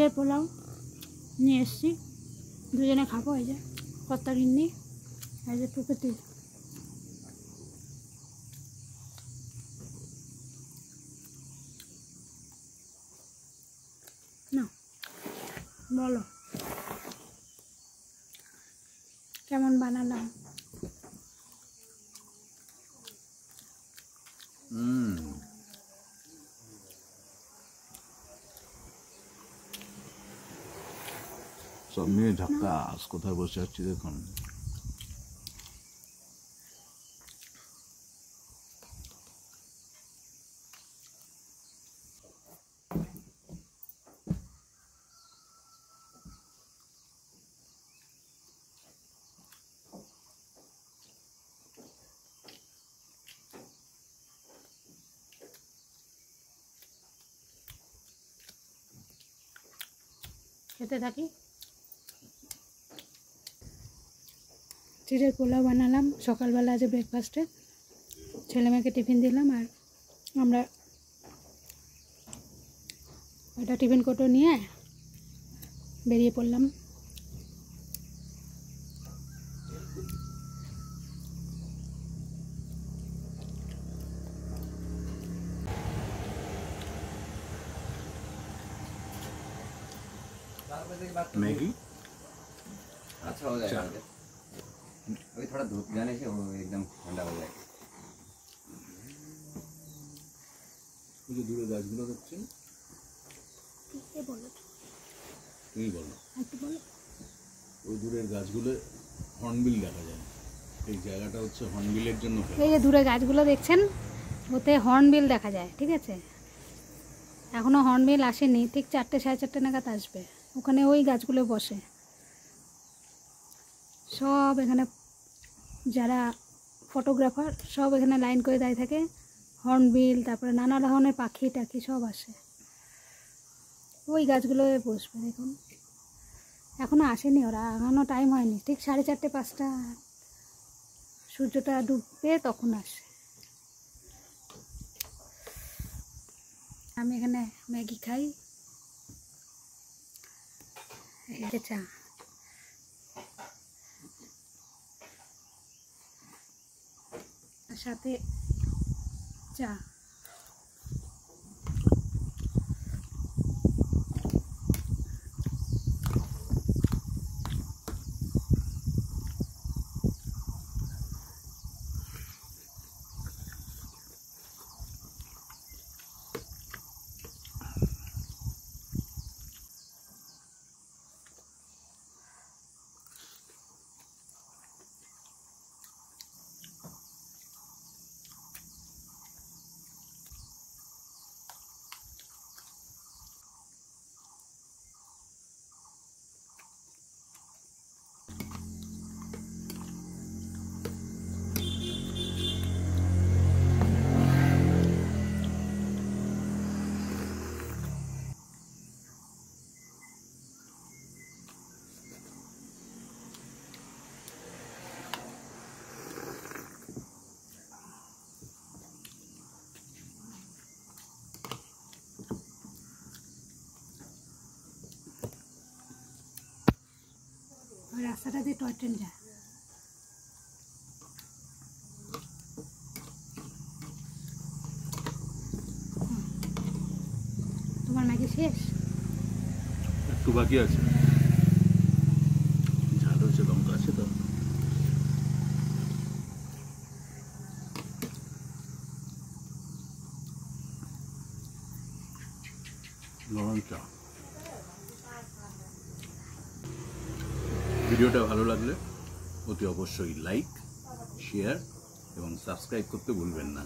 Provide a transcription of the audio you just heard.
চিড়ের পোলাও নিয়ে এসেছি, দুজনে খাবো। এই যে কর্তা গিন্নি, এই যে প্রকৃতি। না বলো কেমন বানালাম? सब मिले झक्कास। कोথায় বসে আছি দেখুন। খেতে থাকি। চিড়ের পোলাও বানালাম সকালবেলা, আজ ব্রেকফাস্টে ছেলে মেয়েকে টিফিন দিলাম, আর আমরা ওটা টিফিন কোটো নিয়ে বেরিয়ে পড়লাম। मैगी अच्छा हो जाएगा। अभी थोड़ा धूप जाने से वो एकदम ठंडा हो जाएगा। मुझे दूर गाছগুলো দেখছেন? কে বলো? তুমি বলো। একটু বলো। ওই দূরের গাছগুলো হর্নবিল দেখা যায়। এই জায়গাটা হচ্ছে হর্নবিলের জন্য। এই যে দূরে গাছগুলো দেখছেন, ওতে হর্নবিল দেখা যায়। ঠিক আছে, এখনও হর্নবিল আসেনি, ঠিক 4টে 4:30 নাগাদ আসবে। ওখানে ওই গাছগুলো বসে সব, এখানে যারা ফটোগ্রাফার সব এখানে লাইন করে দাঁড়িয়ে থাকে। হর্নবিল, তারপরে নানা ধরনের পাখি টাখি সব আসে, ওই গাছগুলোয় বসবে। দেখুন এখনও আসেনি ওরা, এখনও টাইম হয়নি। ঠিক 4:30 5টা সূর্যটা ডুববে তখন আসে। আমি এখানে ম্যাগি খাই, এই যে চা। সাথে চা। রাস্তাটা দিয়ে টয় ট্রেন যায়। তোমার ম্যাগি শেষ? একটু বাকি আছে। ঝাল হচ্ছে, লঙ্কা আছে তো। গরম চা। ভিডিওটা ভালো লাগলে অতি অবশ্যই লাইক, শেয়ার এবং সাবস্ক্রাইব করতে ভুলবেন না।